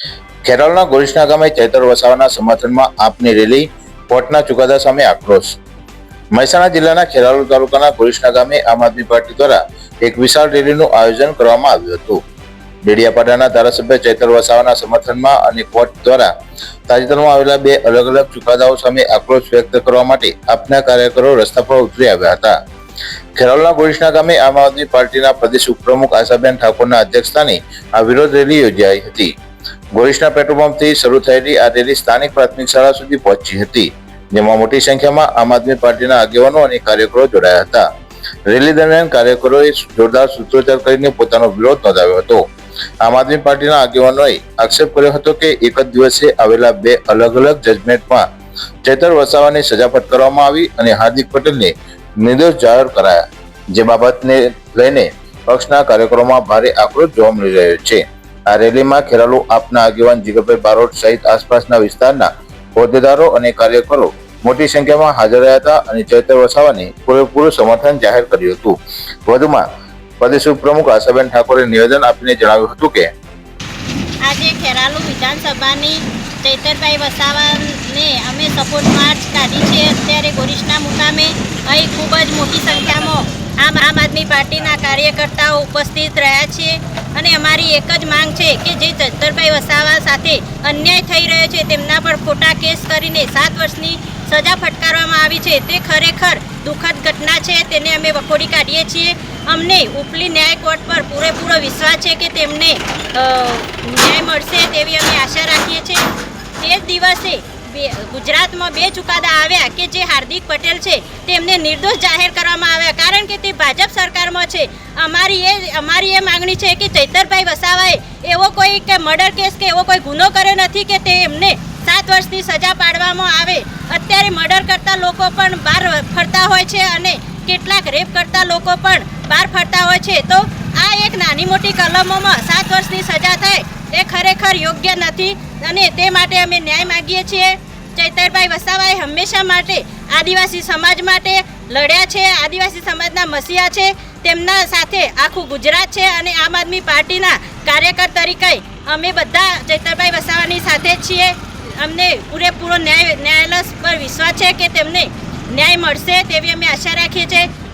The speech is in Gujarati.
કેરળના ગોરિસના ગામે ચૈતર વસાવાના સમર્થનમાં આપની રેલી, કોર્ટના ચુકાદા સામે આક્રોશ. મહેસાણા જિલ્લાના ખેરાલુ તાલુકાના ગોરિસના ગામે આમ આદમી પાર્ટી દ્વારા એક વિશાળ રેલીનું આયોજન કરવામાં આવ્યું હતું. ડેડિયાપાડાના ધારાસભ્ય ચૈતર વસાવાના સમર્થનમાં અને કોર્ટ દ્વારા તાજેતરમાં આવેલા બે અલગ અલગ ચુકાદાઓ સામે આક્રોશ વ્યક્ત કરવા માટે આપના કાર્યકરો રસ્તા પર ઉતરી આવ્યા હતા. ખેરાલુના ગોરિસના ગામે આમ આદમી પાર્ટીના પ્રદેશ ઉપપ્રમુખ આશાબેન ઠાકોરના અધ્યક્ષસ્થાને આ વિરોધ રેલી યોજાઈ હતી. ગોરિસના પેટ્રોલ પંપથી શરૂ થયેલી આ રેલી સ્થાનિક પ્રાથમિક શાળા સુધી પહોંચી હતી, જેમાં મોટી સંખ્યામાં આમ આદમી પાર્ટીના આગેવાનો અને કાર્યકરો જોડાયા હતા. રેલી દરમિયાન કાર્યકરોએ જોરદાર સૂત્રોચ્ચાર કરીને પોતાનો વિરોધ નોંધાવ્યો હતો. આમ આદમી પાર્ટીના આગેવાનોએ આક્ષેપ કર્યો હતો કે એક જ દિવસે આવેલા બે અલગ અલગ જજમેન્ટમાં ચૈતર વસાવાને સજા ફટકારવામાં આવી અને હાર્દિક પટેલને નિર્દોષ જાહેર કરાયા, જે બાબતને લઈને પક્ષના કાર્યકરોમાં ભારે આક્રોશ જોવા મળી રહ્યો છે. આ રેલીમાં ખેરાલુ આપના આગેવાન જીગરભાઈ બારોટ સહિત આસપાસના વિસ્તારના હોદ્દેદારો અને કાર્યકરો મોટી સંખ્યામાં હાજર રહ્યા હતા અને ચૈતર વસાવાને પૂરેપૂરું સમર્થન જાહેર કર્યું હતું. વધુમાં પ્રદેશ ઉપપ્રમુખ આશાબેન ઠાકોરે નિવેદન આપીને જણાવ્યું હતું કે આજે ખેરાલુ વિધાનસભાની ચૈતરભાઈ વસાવાને અમે સપોર્ટ માર્ચ કાઢી છે. અત્યારે ગોરિસના મુકામે અહીં ખૂબ જ મોટી સંખ્યામાં આમ આદમી પાર્ટીના કાર્યકર્તાઓ ઉપસ્થિત રહ્યા છે અને અમારી એક જ માંગ છે કે જે ચૈતરભાઈ વસાવા સાથે અન્યાય થઈ રહ્યો છે, તેમના પર ખોટા કેસ કરીને 7 વર્ષની સજા ફટકારવામાં આવી છે, તે ખરેખર દુઃખદ ઘટના છે. તેને અમે વખોડી કાઢીએ છીએ. અમને ઉપલી ન્યાય કોર્ટ પર પૂરેપૂરો વિશ્વાસ છે કે તેમને ન્યાય મળશે તેવી અમે આશા રાખીએ છીએ. તે જ દિવસે ગુજરાતમાં બે ચુકાદા આવ્યા કે જે હાર્દિક પટેલ છે તેમને નિર્દોષ જાહેર કરવામાં આવ્યા, કારણ કે તે ભાજપ સરકારમાં છે. અમારી એ માંગણી છે કે ચૈતરભાઈ વસાવાએ એવો કોઈ કે મર્ડર કેસ કે એવો કોઈ ગુનો કર્યો નથી કે તે એમને 7 વર્ષની સજા પાડવામાં આવે. અત્યારે મર્ડર કરતા લોકો પણ બહાર ફરતા હોય છે અને કેટલાક રેપ કરતા લોકો પણ બહાર ફરતા હોય છે. તો આ એક નાની મોટી કલમોમાં 7 વર્ષની સજા થાય તે ખરેખર યોગ્ય નથી અને તે માટે અમે ન્યાય માગીએ છીએ. ચૈતરભાઈ વસાવાએ હંમેશા માટે આદિવાસી સમાજ માટે લડ્યા છે, આદિવાસી સમાજના મસીહા છે. તેમના સાથે આખું ગુજરાત છે અને આમ આદમી પાર્ટીના કાર્યકર તરીકે અમે બધા ચૈતરભાઈ વસાવાની સાથે જ છીએ. અમને પૂરેપૂરો ન્યાયાલય પર વિશ્વાસ છે કે તેમને ન્યાય મળશે તેવી અમે આશા રાખીએ છીએ.